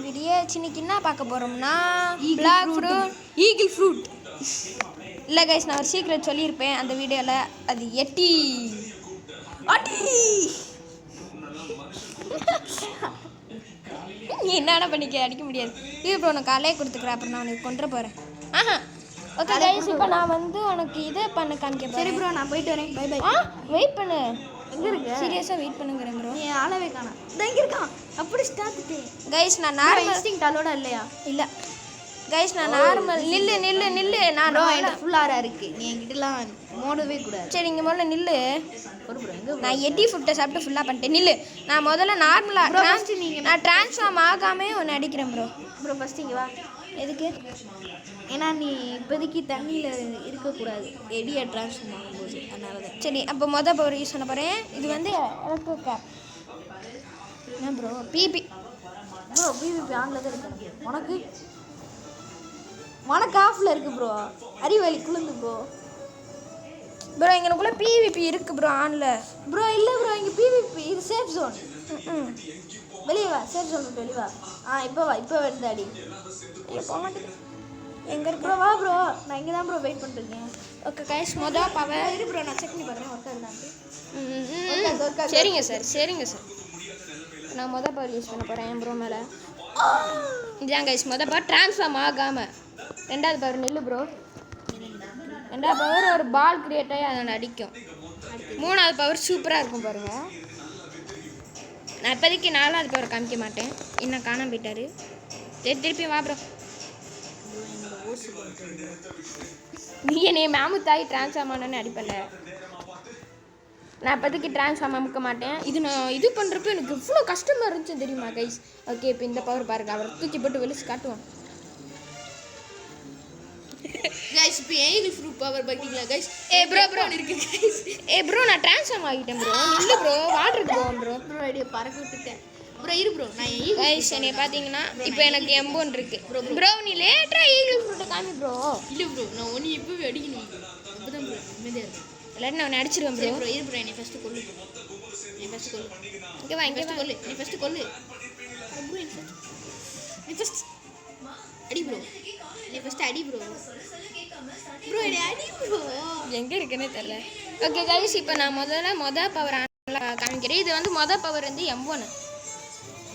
Video சின்னிக்கு என்ன பார்க்க போகிறோம்னா பிளாக் ஃப்ரூட் ஈகிள் ஃப்ரூட் இல்லை கைஸ், நான் ஒரு சீக்ரெட் சொல்லியிருப்பேன் அந்த வீடியோவில். அது எட்டி நீ என்னென்ன பண்ணிக்க அடிக்க முடியாது. இது இப்போ உனக்கு காலையே கொடுத்துக்கிறேன், அப்புறம் நான் உனக்கு கொண்டு போகிறேன். ஓகே கைஸ், இப்போ நான் வந்து உனக்கு இதை பண்ண காமிக்க. சரி ப்ரோ, நான் போயிட்டு வரேன். By by. வெயிட் பண்ணு. எங்கே இருக்கு? சீரியஸாக வெயிட் பண்ணுங்கிறேன் ப்ரோ. நீ ஆளவே காணோம். இங்கே இருக்கான். அப்படி ஸ்டார்ட் கைஸ், நான் நார்மல் இன்ஸ்டிங்க்ட் அலோட இல்லையா? இல்லை கைஸ், நான் நார்மல் நில்லு நில்லு நில்லு. நான் ஃபுல்லாக இருக்கு. நீ என்கிட்டலாம் மோடவே கூடாது. சரி, இங்கே முதல்ல நில்லு. ஒரு ப்ரோ எங்கே? நான் எட்டி ஃபுட்டை சாப்பிட்டு ஃபுல்லாக பண்ணிட்டேன். நில்லு. நான் முதல்ல நார்மலாக நான் ட்ரான்ஸ்ஃபார்ம் ஆகாமே ஒன்று அடிக்கிறேன் ப்ரோ. ப்ரோ ஃபஸ்ட் இங்கே வா. எதுக்கு? ஏன்னா நீ இப்போதைக்கு தண்ணியில் இருக்கக்கூடாது, எடியை ட்ரான்ஸ்ஃபார்ம் ஆகும்போது. அதனால தான். சரி, அப்போ பவர் யூஸ் பண்ண போகிறேன். இது வந்து எலக்ட்ரிக் கேப். என்ன ப்ரோ? பிபி ஆனில் தான் இருக்கு. உனக்கு ஆஃபில் இருக்குது ப்ரோ. அறிவழி குளிர்ந்து ப்ரோ. ப்ரோ எங்களுக்குள்ளே பிவிபி இருக்குது ப்ரோ ஆனில். ப்ரோ இல்லை ப்ரோ, இங்கே பிவிபி இது சேஃப் ஜோன். வெளியே வா, சேஃப் ஜோன் விட்டு வெளியே வா. இப்போ வா, இப்போ வந்து அடி. போக மாட்டேங்குது. எங்கே இருக்கு ப்ரோ? வா ப்ரோ, நான் இங்கே தான் ப்ரோ வெயிட் பண்ணிருக்கேன். ஓகே கைஸ், மொதல் பவர் இரு ப்ரோ, நான் செக் பண்ணி பார்க்குறேன். ஒர்க் ஆகுதான்ட்டு. சரிங்க சார், சரிங்க சார். நான் பவர் யூஸ் பண்ண போகிறேன் என் ப்ரோ மேலே. இதான் கைஸ், பவர் ட்ரான்ஸ்ஃபார்ம் ஆகாமல். ரெண்டாவது பவர் நில்லு ப்ரோ. ரெண்டாவது பவர் ஒரு பால் கிரியேட் ஆகி அதோட அடிக்கும். மூணாவது பவர் சூப்பராக இருக்கும் பாருங்கள். நான் இப்போதைக்கு நாலாவது பவர் காமிக்க மாட்டேன், இன்னும் காணாம போயிட்டாரு. திருப்பி வா ப்ரோ. நீ என்னை மேமுத்தாய் ட்ரான்ஸ்ஃபார்ம் ஆனோன்னு அடிப்பல. நான் இப்போதைக்கு ட்ரான்ஸ்ஃபார்ம் அமுக்க மாட்டேன். நான் இது பண்ணுறப்ப எனக்கு இவ்வளோ கஷ்டமாக இருந்துச்சு தெரியுமா கைஸ். ஓகே, இப்போ இந்த பவர் பாருங்க, அவரை தூக்கி போட்டு வெளிச்சு காட்டுவோம். கைஸ், இப்போ ஈகிள் ஃப்ரூட் பவர் பாத்தீங்களா கைஸ்? ப்ரோ இருக்கு கைஸ். ப்ரோ நான் ட்ரான்ஸ்ஃபார்ம் ஆகிட்டேன் ப்ரோ. நில்லு ப்ரோ, வாட்டருக்கு போவோம் ப்ரோ. ஐடியா பறக்க விட்டுட்டேன் ப்ரோ. இரு ப்ரோ, நான் கைஸ் என்னை பார்த்தீங்கன்னா இப்போ எனக்கு எம்போன் இருக்கு ப்ரோ. நீ லேட்டாக ஈகிள் ஃப்ரூட்டை காமி ப்ரோ. இல்லை ப்ரோ, நான் ஒன்று இப்போவே அடிக்கணும். அப்போ தான் ப்ரோ நிம்மதியாக இருக்கும். இல்லாட்டி நான் அடிச்சிருவேன் ப்ரோ. ப்ரோ இரு ப்ரோ, என்னை ஃபஸ்ட்டு கொல்லு. இங்கே வா, இங்கே கொல்லு. நீ ஃபஸ்ட்டு கொல்லு ப்ரோ. நீ ஃபஸ்ட் அடி ப்ரோ. நீ ஃபஸ்ட்டு அடி ப்ரோ. என்னை அடி ப்ரோ. எங்கே இருக்குன்னே தெரியல. ஓகே கைஸ், இப்போ நான் முதல்ல பவர் காமிக்கிறேன். இது வந்து பவர் வந்து எம்போன்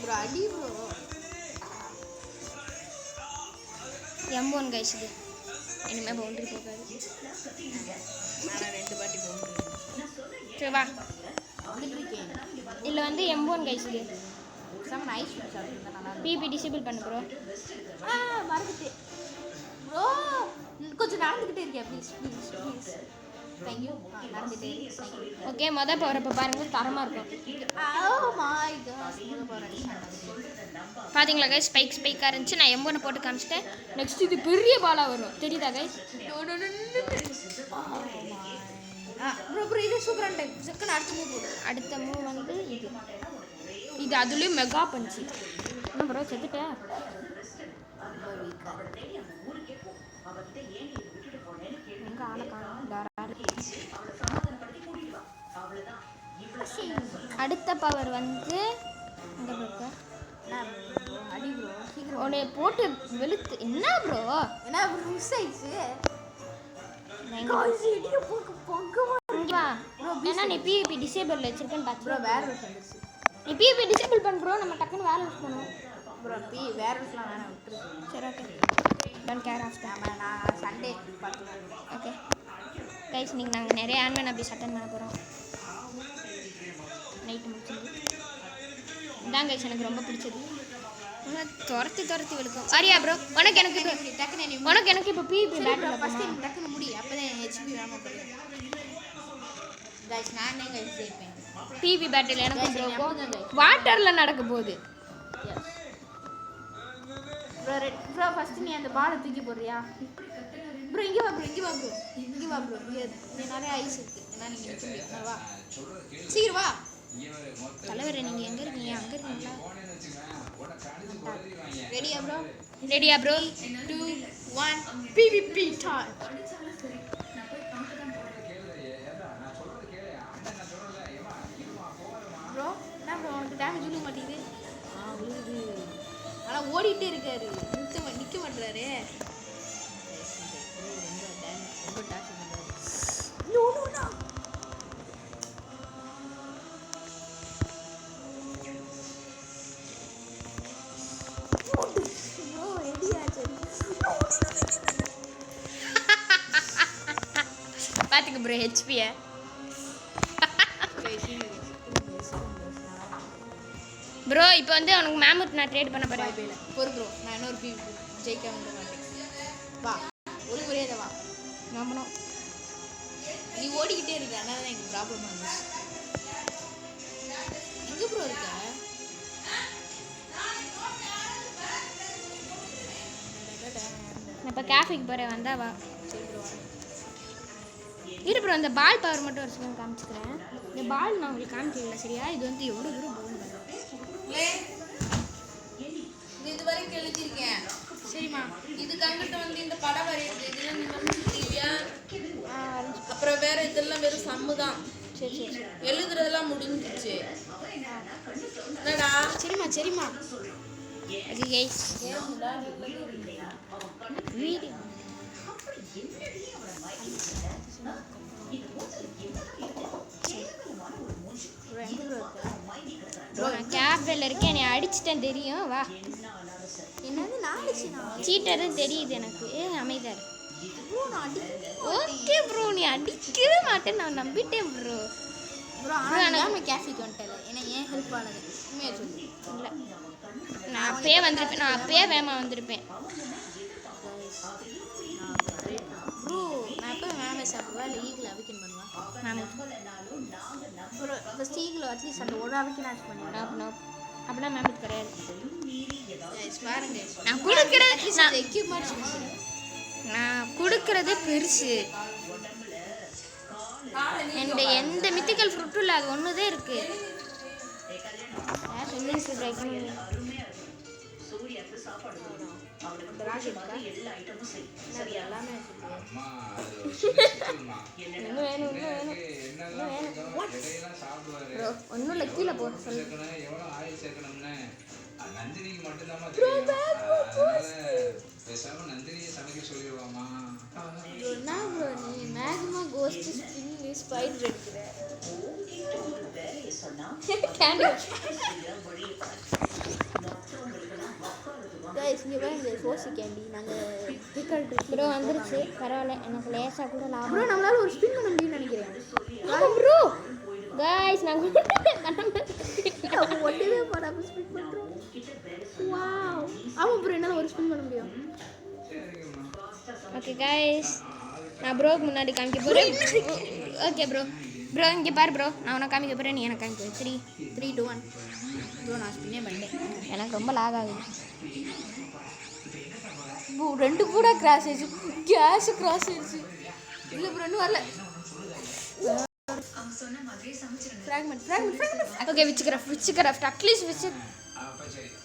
ப்ரோ. அடி ப்ரோ. எம்போன் கைஸ். இது இனிமேல் பவுண்டரி போகாது. நான் 2 வாட்டி பவுண்டரி. சரி வா. இதில் வந்து எம்போன் கைஸ். இது செம்ம நைஸ் சாப்பிட்டு நல்லா. பிபி டிசேபிள் பண்ணு ப்ரோ. மறந்துட்டு ப்ரோ, கொஞ்சம் நடந்துக்கிட்டே இருக்கேன். ப்ளீஸ். தேங்க்யூ. நடந்துகிட்டே இருக்கேன். ஓகே, பவர் இப்போ பாருங்கள், தரமாக இருக்கும். பார்த்தீங்களா கைஸ், ஸ்பைக்காக இருந்துச்சு. நான் எம்போனை போட்டு காமிச்சிட்டேன். நெக்ஸ்ட் இது பெரிய பாலாக வரும், தெரியுதா கைஸ்? ப்ரோ இது சூப்பரான டைம். செகண்ட் அடுத்த மூவ் வந்து இது அதுலேயும் மெகா பஞ்சு. என்ன ப்ரோ செத்துட்டேன்? எங்கே ஆளை காணும்? அடுத்த பவர் வந்து அடி ப்ரோ. சீக்கிரம் உன்னை போட்டு வெளுத்து. என்ன ப்ரோ மிஸ் ஆயிடுச்சு. ஏன்னா நீ பிபி டிசேபிள் வச்சிருக்கேன்னு பார்த்து ப்ரோ. வேற வந்துருச்சு. நீ பிபி டிசேபிள் பண்ண ப்ரோ. நம்ம டக்குன்னு வேலை யூஸ் பண்ணுவோம் ப்ரோ. வேற விஷயம்லாம் வேணாம், விட்டுரு. சரி okay, don't care of that. நான் சண்டே பார்த்துக்கலாம். ஓகே கைஸ், நாங்கள் நிறைய ஆன்லைன் அப்படி அட்டன் பண்ண போகிறோம். நைட்டு முடிச்சது இதான் கைஸ் எனக்கு ரொம்ப பிடிச்சது. துரத்தி விழுக்கும். சரியா ப்ரோ? உனக்கு எனக்கு இப்போ பிபி பேட்டில் ஃபஸ்ட்டு டக்குன்னு முடி. அப்போ தான் ஹெச்பி வேணாமல் போடுவேன் கைஸ். நானே கைஸ் ஜெயிப்பேன். பிபி பேட்டில் எனக்கு ப்ரோ வாட்டரில் நடக்க போகுது. ப்ரோ ஃபஸ்ட்டு நீ அந்த பாலை தூக்கி போடுறியா ப்ரோ? இங்கே வா ப்ரோ. இங்கே நிறைய ஐஸ் இருக்குது. ஏன்னா நீங்கள் நிற்க முடியும். வா, சீக்கிரம் வா. தலைவர் நீங்கள் எங்கே இருக்கீங்க? அங்கே இருக்கீங்களா? ரெடியா ப்ரோ? 2 1 PVP time. ப்ரோ என்ன ப்ரோ, உனக்கு டேமேஜ் விழுக மாட்டேங்குது? விழுகுது. ஆனால் ஓடிட்டே இருக்காரு, நிற்க மாட்டுறாரு. ரொம்ப டார்ச்சர் பண்ணுறாரு. பார்த்துக்க ப்ரோ ஹெச்பியை. ப்ரோ இப்போ வந்து அவனுக்கு மேமுத் நான் ட்ரேட் பண்ண போகிறேன். பொறு ப்ரோ, நான் இன்னொரு பி ஜெயிக்க வந்து மாட்டேன். வா, ஒரு முறையாத வா. நம்பணும். நீ ஓடிக்கிட்டே இருக்க, அதனால தான் எனக்கு ப்ராப்ளம் வந்துச்சு. எங்கே ப்ரோ இருக்க? நான் இப்போ கேஃபேக்கு போகிறேன், வந்தா வா. சரி ப்ரோ. இரு ப்ரோ, இந்த பால் பவர் மட்டும் ஒரு சில காமிச்சுக்கிறேன். இந்த பால் நான் உங்களுக்கு காமிக்கல சரியா? இது வந்து எவ்வளோ தூரம் போகணும். இது வரைக்கும் எழுதியிருக்கேன். சரிம்மா, இதுக்கு அங்கிட்ட வந்து இந்த படம் வரையுது, இதெல்லாம் நீங்கள் முடிச்சுட்டீங்க. அப்புறம் வேற இதெல்லாம் வெறும் சம்மு தான். சரி சரி சரி, எழுதுறதெல்லாம் முடிஞ்சிச்சு. என்னடா? சரிம்மா. ஓகே கைஸ், வீடியோ ப்ரோ நான் கேஃபேல இருக்கேன், நீ அடிச்சிட்டேன் தெரியும். வா. என்னது நாளைச்சுனா? சீட்டர் தெரியுது எனக்கு. அமைதார். ப்ரோ நான் அடிக்கவே ஓகே ப்ரோ, நீ அடிக்கவே மாட்டேன் நான் நம்பிட்டேன் ப்ரோ. ப்ரோ ஆனால் நான் கேஃபிக்கு வந்துட்டேன். ஏன்னா ஏன் ஹெல்ப் ஆனது உண்மையாக சொல்லு. இல்லை, நான் அப்பயே வந்திருப்பேன், நான் அப்பயே வேகமாக வந்திருப்பேன். ப்ரோ நான் எப்போ மேமே சாப்பிடுவேன், இல்லை ஈகில் அவிக்கன் பண்ணுவேன். ப்ரோ ஃபஸ்ட் ஈகில் அட்லீஸ்ட் அந்த ஒரு அவிக்கன் ஆட் பண்ணுவேன். அப்படின்னா மேமுக்கு கிடையாது. பாருங்க, நான் கொடுக்குறது அந்த எக்யூப்மெண்ட்ஸ் நான் கொடுக்குறதே பெருசு. என்கிட்ட எந்த மித்திக்கல் ஃப்ரூட்டும் இல்லை, அது ஒன்று தான் இருக்குது. ஒன்றும் இல்லை, கீழே போட சொல்லு. நந்தினிக்கு மட்டும்தான் நந்தினியை சமைக்க சொல்லிடுவாமா. என்ன ப்ரோ நீ மேக்மா கோஸ்ட் ஸ்பின் ஸ்பைடர் எடுக்கிற கைஸ் இங்கே பாருங்க, சோசி கேண்டி நாங்கள் டிக்கெட் ப்ரோ வந்துருச்சு, பரவாயில்ல, எனக்கு லேசாக கூட லாபம். ப்ரோ நம்மளால ஒரு ஸ்பின் பண்ண முடியும்னு நினைக்கிறேன். ப்ரோ கைஸ் நாங்கள் ஒன்றுமே போடாமல் ஸ்பின் பண்ணுறோம். வாவ், ஆமாம் ப்ரோ என்னால் ஒரு ஸ்பின் பண்ண முடியும். ஓகே கைஸ், நான் ப்ரோக்கு முன்னாடி காமிக்க போகிறேன். ஓகே ப்ரோ, ப்ரோ இங்கே பாரு ப்ரோ, நான் உனக்கு காமிக்க போகிறேன், நீ எனக்கு காமிக்க. 3 3 2 1 ப்ரோ நான் ஸ்பின்னே பண்ணிட்டேன். எனக்கு ரொம்ப லாக் ஆகுது. ப்ரோ 2 கூட கிராஸ் ஆயிடுச்சு, கேஷ் கிராஸ் ஆயிடுச்சு. இல்லை ப்ரோ இன்னும் வரல. Fragment okay which craft at least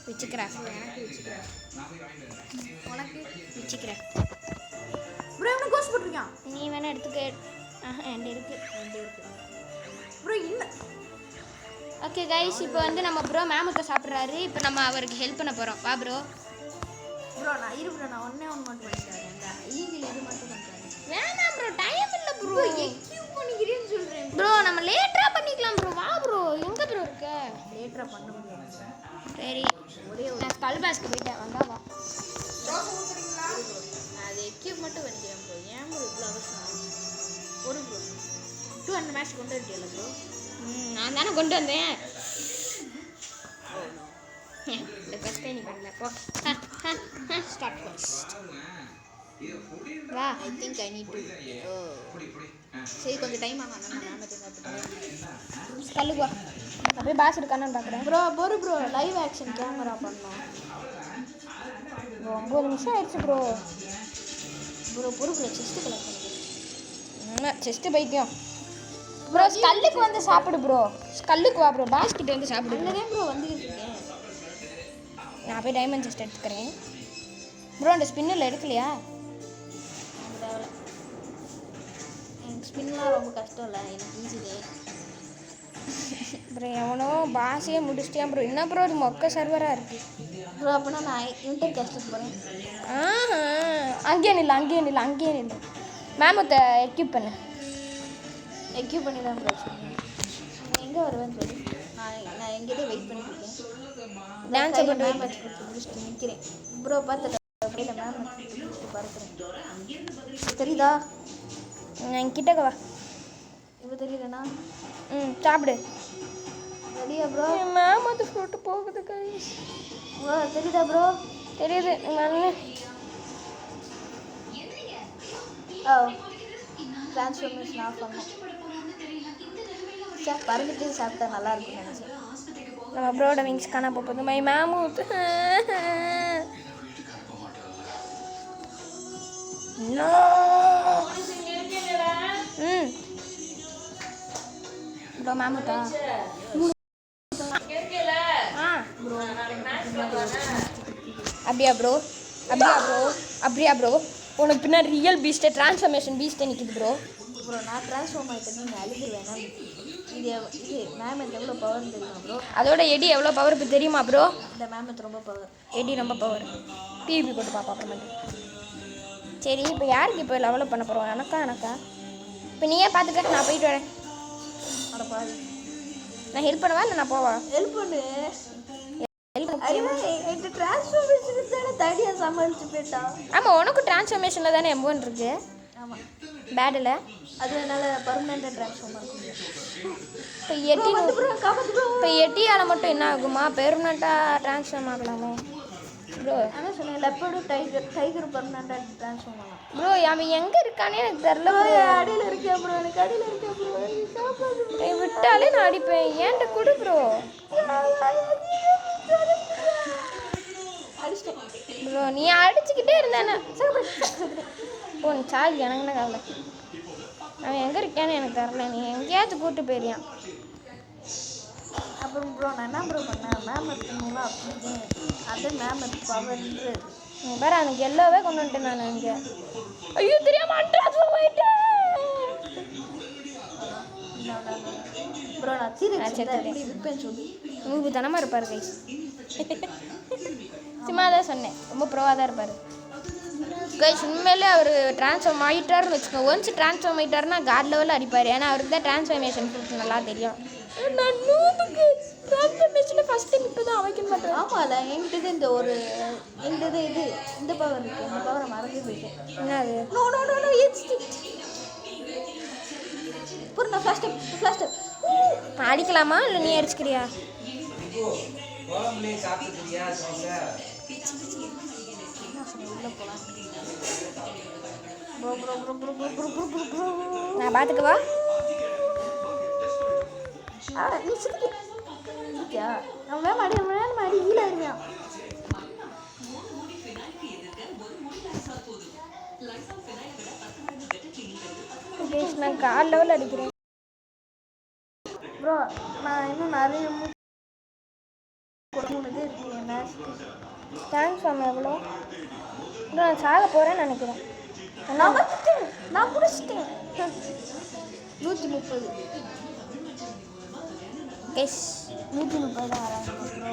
which craft உனக்கு விச் கிராஃப்ட் ப்ரோ என்ன கோஸ் போட்டிருக்கான். நீ வேணா எடுத்துக்க. என்கிட்ட இருக்கு. ப்ரோ இல்லை. ஓகே கைஸ், இப்போ வந்து நம்ம ப்ரோ மேமுக்கு சாப்பிட்றாரு. இப்போ நம்ம அவருக்கு ஹெல்ப் பண்ண போகிறோம். வா ப்ரோ. ப்ரோ நான் நான் ஒன்றே ஒன்று மட்டும் பண்ணிட்டாரு. அந்த ஈகிள் இது மட்டும் பண்ணிட்டாரு. வேணாம் ப்ரோ, டைம் இல்லை ப்ரோ. எக்யூப் பண்ணிக்கிறேன்னு சொல்கிறேன் ப்ரோ, நம்ம லேட்டராக பண்ணிக்கலாம் ப்ரோ. வா ப்ரோ, எங்கே ப்ரோ இருக்க? லேட்டராக பண்ண முடியாது. சரி, நான் ஸ்கல் பேஸ்க்கு போயிட்டேன், வந்தா வா. நான் அது எக்யூப் மட்டும் பண்ணிக்கிறேன் ப்ரோ. ஏன் ப்ரோ இவ்வளோ அவசரம்? ஒரு ப்ரோ 2 அந்த மேட்ச் கொண்டு வந்துட்டியல ப்ரோ. நான் தானே கொண்டு வந்தேன். இந்த ஃபஸ்ட்டே நீ பண்ணல போ. Start first. வா. I think I need to சரி கொஞ்சம் டைம் ஆகும். நான் மேமத்தை சாப்பிட்டு ஸ்கல்லுக்கு வா. அப்படியே பாஸ் இருக்கானு பார்க்குறேன். Bro bro live action camera பண்ணோம். 9 நிமிஷம் ஆயிடுச்சு ப்ரோ. ப்ரோ செஸ்ட்டு கலெக்ட் பண்ணிக்கிறேன். செஸ்ட்டு பைத்தியம் ப்ரோ. ஸ்கல்லுக்கு வந்து சாப்பிடு ப்ரோ. ஸ்கல்லுக்கு வா ப்ரோ, பாஸ் கிட்ட வந்து சாப்பிடு. அங்கதான் ப்ரோ வந்துக்கிட்டு இருக்கேன். நான் போய் டைமண்ட் செஸ்ட் எடுத்துக்கிறேன் ப்ரோ. அந்த ஸ்பின்னில் எடுக்கலையா? எனக்கு ஸ்பின்லாம் ரொம்ப கஷ்டம் இல்லை, எனக்கு ஈஸிலே. ப்ரோ எவனோ பாஸே முடிச்சிட்டியா ப்ரோ. என்ன ப்ரோ இது மொக்க சர்வராக இருக்குது. ப்ரோ அப்போனா நான் இன்டர் கேஸ்ட்டுக்கு போகிறேன். அங்கேயே நில்லு மேமத்தை எக்யூப் பண்ணு. எக்யூப் பண்ணி தான் ப்ரோ நான் எங்கே வருவேன்னு சொல்லி நான் எங்கேயே வெயிட் பண்ணிட்டு டான்ஸை கொண்டு மேம் வச்சு முடிச்சுட்டு நிற்கிறேன். ப்ரோ பார்த்துட்டு அப்படியே மேம் முடிச்சுட்டு பறக்கிறேன். தெரியுதா? என் கிட்டக்க வா. இப்போ தெரியலண்ணா. சாப்பிடு. ரெடியா ப்ரோ? மேம் அது ஃப்ரூட்டு போகுது கைஸ். ப்ரோ தெரியுதா ப்ரோ? தெரியுது. நீங்கள் ட்ரான்ஸ்ஃபர்மேஷன் ஆஃப் பண்ணோம். சார் பறந்துட்டு சாப்பிட்டா நல்லா இருக்கும்னு நினச்சேன். நம்ம ப்ரோட விங்ஸ் காணா போகுது. மை மேமூத். ப்ரோ மேமூத்தா அப்படியா ப்ரோ உனக்கு பின்னாடி ரியல் பீஸ்ட்டை ட்ரான்ஸ்ஃபர்மேஷன் பீஸ்ட்டை நிற்கிது ப்ரோ. ப்ரோ நான் ட்ரான்ஸ்ஃபார்ம் ஆகிட்டேன்னு நீங்கள் அழுதுருவேன். இது மேம் எவ்வளோ பவர் தெரியுமா ப்ரோ? அதோட எடி எவ்வளோ பவர் இப்போ தெரியுமா ப்ரோ? இந்த மேம் ரொம்ப பவர். எடி ரொம்ப பவர். பிபி போட்டு பாப்பா அப்புறமேட்டு. சரி இப்போ யாருக்கு இப்போ லெவலப் பண்ண போகிறோம்? எனக்கா இப்போ நீயே பார்த்துக்க. நான் போயிட்டு வரேன். அட பாரு, நான் ஹெல்ப் பண்ணவா இல்லை நான் போவா? ஹெல்ப் பண்ணு. என்கிட்ட ட்ரான்ஸ்ஃபர்மேஷன் தானே தடியாக சமாளிச்சு போயிட்டா. ஆமாம் உனக்கு ட்ரான்ஸ்ஃபர்மேஷனில் தானே M1 இருக்கு. ஆமாம் பேடில் அது என்னால் பர்மனெண்ட்டாக ட்ரான்ஸ்ஃபார்ம் ஆக முடியும். இப்போ எட்டியால் மட்டும் என்ன ஆகுமா? பெர்மனெண்ட்டாக ட்ரான்ஸ்ஃபார்ம் ஆகலாமோ ப்ரோ? அதான் சொன்னேன், லெப்பர்டும் டைகர் பர்மனெண்ட்டாக ட்ரான்ஸ்ஃபார்ம் ஆகலாம். ப்ரோ அவன் எங்கே இருக்கானே எனக்கு தெரில. அடியில் இருக்கேன் ப்ரோ, எனக்கு அடியில் இருக்கேன் ப்ரோ. விட்டாலே நான் அடிப்பேன். ஏன்ட்ட கொடு ப்ரோ. அடிச்சிட்டேன் ப்ரோ நீ அடிச்சுக்கிட்டே இருந்தேன்னு ஓ நீ சார்ஜ் எனக்கு என்ன கவலை. அவன் எங்கே இருக்கான்னு எனக்கு தெரில. நீ எங்கேயாச்சும் கூப்பிட்டு போயிருயான். அப்புறம் ப்ரோ நான் என்ன ப்ரோ பண்ணேன்? மேம் எடுத்துங்களா அப்படின்னு அது மேம் எடுத்து பவர்ன்றது வேறு எனக்கு எல்லாவே கொண்டு வந்துட்டேன் நான் இங்கே. ஐயோ தெரியாம ட்ரான்ஸ்ஃபார்ம் ஆகிட்டேன் ப்ரோ. நான் சரி எப்படி இருப்பேன்னு சொல்லி உங்களுக்கு தனமாக இருப்பார் கைஸ். சும்மா தான் சொன்னேன். ரொம்ப ப்ரோவாக தான் இருப்பார் கைஸ். உண்மையிலே அவர் ட்ரான்ஸ்ஃபார்ம் ஆகிட்டாருன்னு வச்சுக்கோங்க. ஒன்ஸ் ட்ரான்ஸ்ஃபார்ம் ஆகிட்டாருன்னா காட் லெவலில் அடிப்பார். ஏன்னா அவருக்கு தான் ட்ரான்ஸ்ஃபார்மேஷன் ஃப்ரூட் நல்லா தெரியும். நான் நூற்றுக்கு ட்ரான்ஸ்ஃபார்மேஷனில் ஃபஸ்ட் டைம் இப்போ தான் அவைக்க மாட்டேன். ஆமாம்ல என்கிட்ட இந்த ஒரு என்கிட்ட இது இந்த பவர் இருக்குது. இந்த பவரை மறந்து போயிட்டேன். என்ன அது? No no no no instinct. புரியுது. நான் ஃபர்ஸ்ட் அடிக்கலாமா இல்லை நீ அடிச்சுக்கிறியா? குழம்புலேயே சாப்பிட்டுக்கிறியா? நான் பார்த்துக்கவா? நீ சிரிக்கியா? அவன் மேம் அடி ஈழ இருவியா? நான் கால் லெவலில் அடிக்கிறேன் ப்ரோ. நான் இன்னும் நிறைய 3 இது இருக்கு என் மேட்ச்க்கு. ட்ரான்ஸ்ஃபார்ம் எவ்வளோ? நான் சாக போகிறேன்னு நினைக்கிறேன். நான் வந்துட்டேன், நான் முடிச்சிட்டேன். 130 எஸ் 130 தான் வராங்க ப்ரோ.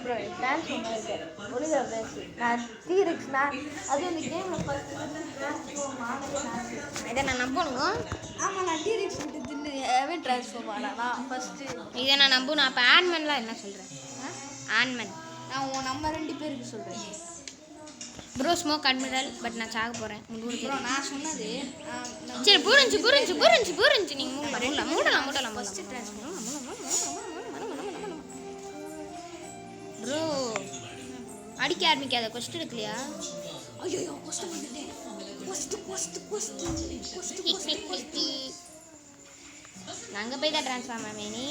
ப்ரோ ட்ரான்ஸ்ஃபார்ம் ஆகிட்டேன். ஒழுங்கா பேசு. நான் டீரெக்ஸ் நான் அது இந்த கேமில் ஃபஸ்ட்டு ட்ரான்ஸ்ஃபார்ம் ஆனது இதை நான் நம்பணும். ஆமாம் நான் டீரெக்ஸ் விட்டு தின்னு அவன் ட்ரான்ஸ்ஃபார்ம் ஆனா ஃபஸ்ட்டு இதை நான் நம்பணும். அப்போ ஆன்மன்லாம் என்ன சொல்கிறேன்? ஆன்மன் நான் நம்ம 2 பேருக்கு சொல்கிறேன். Bro smoke admiral. பட் நான் சாக போகிறேன். ப்ரோ நான் சொன்னது சரி புரிஞ்சு நீங்கள் மூடலாம். ஃபஸ்ட்டு ட்ரான்ஸ்ஃபார்ம் ப்ரோ அடிக்க ஆரம்பிக்காத. கொஸ்ட் எடுக்கலையா? ஐயோ கொஸ்ட் வந்துட்டேன். நாங்கள் போய் தான் ட்ரான்ஸ்ஃபார்ம் ஆமேனி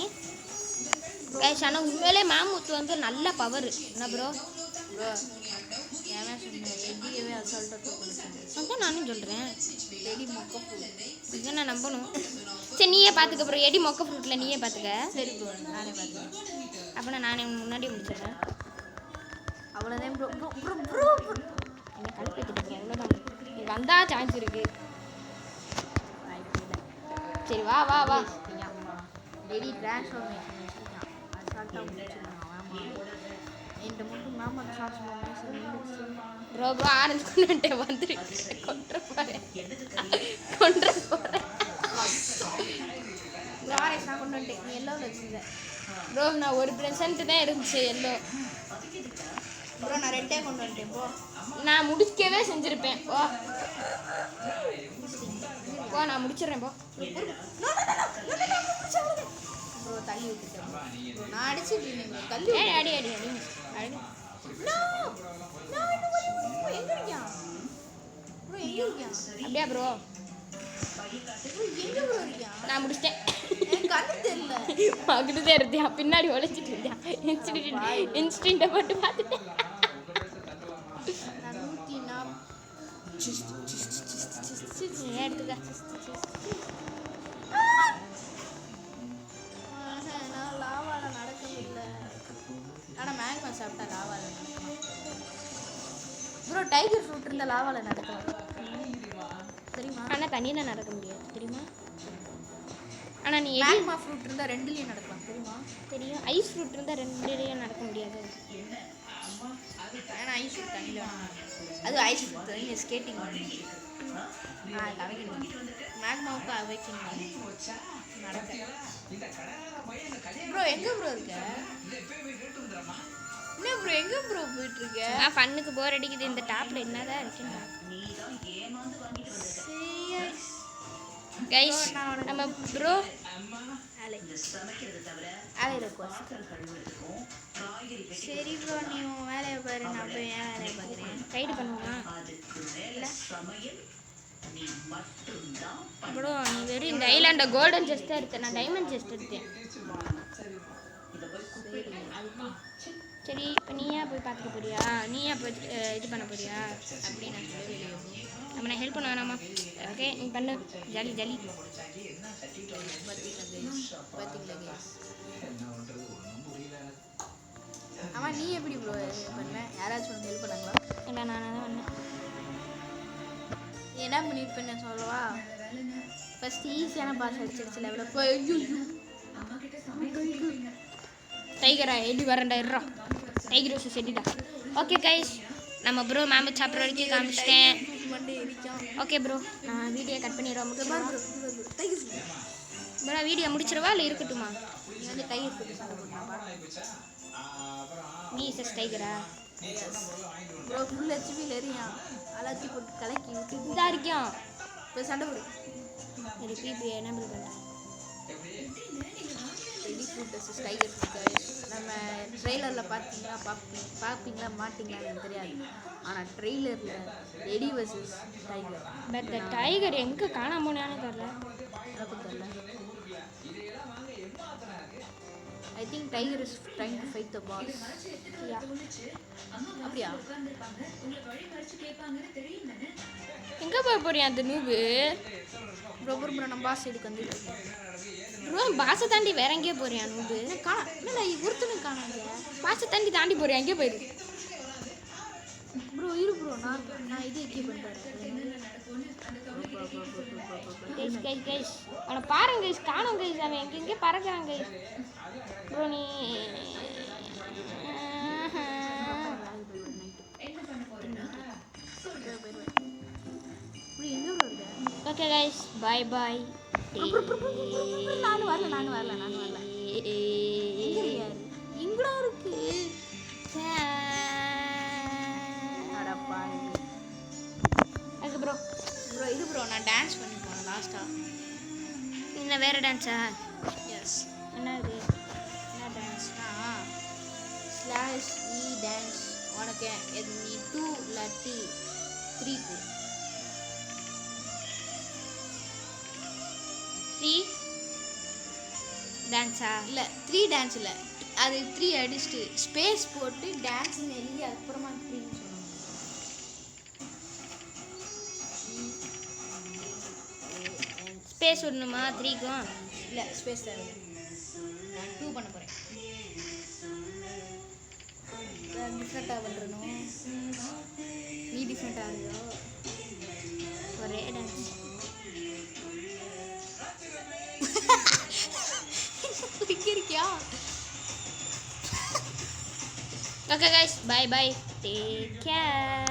கைஸ். ஆனால் உண்மையிலே மாமூத்து வந்து நல்ல பவர். என்ன ப்ரோ? ப்ரோ ஏன்னா சொன்னேன் எடியவே அசால்ட்டாக அதான் நானும் சொல்கிறேன். எடி மொக்க இதை நான் நம்பணும். சரி நீயே பார்த்துக்க ப்ரோ. எடி மொக்க ஃப்ரூட்டில் நீயே பார்த்துக்க. சரி ப்ரோ நானே பார்த்துக்கிறேன். அப்படின்னா நானே முன்னாடியே முடிச்சிடுறேன். அவ்வளோதான் ப்ரோ. ப்ரோ என்ன கழுப்பிட்டு ப்ரோ. அவ்வளோதான் வந்தால் சான்ஸ் இருக்குது. சரி வா எடி ட்ரான்ஸ்ஃபார்மேஷன் கரெக்டாக முடிச்சிருக்கான். ஆமாம், என்கிட்ட மட்டும் மேம் அந்த ஷார்ட்ஸ் போனேன். ப்ரோ ஆரஞ்சு கொண்டு வந்துரு கொண்டு போகிறேன் ப்ரோ ஆரேஸ் நான் கொண்டு வந்துட்டேன். நீ எல்லோவில் வச்சுருந்தேன். ப்ரோ நான் ஒரு ப்ரெசென்ட் தான் இருந்துச்சு எல்லோ. ப்ரோ நான் ரெட்டே கொண்டு வந்துட்டேன். ப்ரோ நான் முடிக்கவே செஞ்சுருப்பேன். ஓ போ நான் முடிச்சிடுறேன். போ ப்ரோ தள்ளி விட்டுட்டேன். ப்ரோ நான் அடிச்சுட்டு இருந்தேன். ப்ரோ தள்ளி அடி அடி அடி அடி அடி. எங்கே இருக்கியா ப்ரோ? எங்கே இருக்கியா? அப்படியா ப்ரோ? ப்ரோ எங்கே ப்ரோ இருக்கியா? நான் முடிச்சிட்டேன். எனக்கு கண்ணு தெரியல. மகிழ்ந்தே இருந்தியா பின்னாடி உழைச்சிட்டு இருந்தியா இன்ஸ்டன்ட்டை போட்டு பார்த்துட்டேன். நான் 140 எடுத்துக்க. நான் லாவாவில் நடக்க முடியல. ஆனால் மேங்கோ சாப்பிட்டா லாவாவில் நடக்கலாம். ப்ரோ டைகர் ஃப்ரூட் இருந்தால் லாவாவில் நடக்கலாம் தெரியுமா? ஆனால் தண்ணியில் நடக்க முடியாது தெரியுமா? ஆனால் நீ மேங்கோ ஃப்ரூட் இருந்தால் ரெண்டுலேயும் நடக்கலாம் தெரியுமா? தெரியும். ஐஸ் ஃப்ரூட் இருந்தால் ரெண்டுலேயும் நடக்க முடியாது. ஏன்னா ஐஸ் ஃப்ரூட் தண்ணியில் அது ஐஸ் ஃப்ரூட் தண்ணியில் ஸ்கேட்டிங் அவைக்கணும். மேக்மாவுக்கு அவைக்கணும் நடக்க. ப்ரோ எங்கே ப்ரோ இருக்க? என்ன ப்ரோ எங்கே ப்ரோ போயிட்டுருக்க? நான் ஃபன்னுக்கு போர் அடிக்குது. இந்த டாப்பில் என்னதான் இருக்குன்னு கைஸ். நம்ம ப்ரோ சரி ப்ரோ நீ உன் வேலையை பாரு, நான் போய் என் வேலையை பார்க்குறேன். ரைடு பண்ணுவோமா? ப்ரோ நீ வெறும் இந்த ஐலாண்டை கோல்டன் செஸ்ட் எடுத்தேன். நான் டைமண்ட் செஸ்ட் எடுத்தேன். சரி இப்போ நீயா போய் பார்த்துக்க போறியா? நீயா போய் இது பண்ண போறியா? அப்படி நான் சொல்லவே நம்ம நான் ஹெல்ப் பண்ண வேணாமா? ஓகே நீ பண்ணு. Jolly jolly. பார்த்தீங்களா? ஆமாம் நீ எப்படி ப்ரோ பண்ணுவேன்? யாராச்சும் ஒன்று ஹெல்ப் பண்ணாங்களா? இல்லை நான் தான் பண்ணேன். என்ன பண்ணியிருப்பேன்னு நான் சொல்லவா? ஃபஸ்ட்டு ஈஸியான பாஸ் அடிச்சிருச்சு லெவலில் போய் டைகரா எப்படி வரண்டா இருறா. டைகர் வச்சு செட்டிடா. ஓகே கைஸ் நம்ம ப்ரோ மேம் சாப்பிட்ற வரைக்கும் காமிச்சிட்டேன். ஓகே ப்ரோ நான் வீடியோ கட் பண்ணிடுவோம். ப்ரோ வீடியோ முடிச்சிடவா இல்லை இருக்கட்டுமா? நீ வந்து டைகர் போட்டு சண்டை போட்டாப்பா. நீ சஸ் டைகரா? ப்ரோ ஃபுல் ஹெச்பியில் எரியான் எல்லாத்தையும் போட்டு கலக்கி விட்டு இதாக இருக்கியா? போய் சண்டை போடு. ஒரு பிபி எனபிள் பண்ணுறேன். Eddie foot versus tiger foot. நம்ம ட்ரெய்லரில் பார்ப்பீங்களா மாட்டிங்களான்னு எனக்கு தெரியாது. ஆனால் ட்ரெய்லரில் Eddie versus tiger. But the tiger எங்கே காணாம போனானே தெரில. எனக்கும் தெரில. I think tiger is trying to fight the boss. அப்படியா? எங்கே போய் போறியா அந்த நூபு? ப்ரோ நம்ம பாஸ் சைடுக்கு வந்துட்டு ப்ரோ பாசை தாண்டி வேற எங்கேயோ போறியா நூபு? காணா இல்லை ஒருத்தனும் காணாங்க. பாசை தாண்டி போறியா? எங்கேயோ போயிரு ப்ரோ இரு ப்ரோ நான் இது எக்கி பண்ணுறேன். கைஸ் அவனை பாருங்க கைஸ். காணும் கைஸ். அவன் எங்கெங்கே பறக்கிறான் கைஸ். ப்ரோ நீ ஓகே கைஸ் பாய் பாய். நான் வரல இங்கடா இருக்கு. ஓகே ப்ரோ இது ப்ரோ நான் டான்ஸ் பண்ணி போனேன் லாஸ்ட்டாக. இன்னும் வேறு டான்ஸா? எஸ். என்ன இது? என்ன டான்ஸ்னா ஸ்லாஷ் டான்ஸ். உனக்கு எது நீ 2 இல்லாட்டி 3 3 டான்ஸா? இல்லை 3 டான்ஸ் இல்லை, அது 3 அடிச்சுட்டு ஸ்பேஸ் போட்டு டான்ஸ்னு எழுதி அதுக்கப்புறமா 3ன்னு சொல்லணும். ஸ்பேஸ் விடணுமா 3க்கும்? இல்லை ஸ்பேஸ் தேவை. நான் 2 பண்ண போகிறேன். டிஃப்ரெண்ட்டாக பண்ணுறணும். நீ டிஃப்ரெண்ட்டாக ஆகுதோ? ஒரே டான்ஸ். இருக்கியா? Okay guys bye bye take care.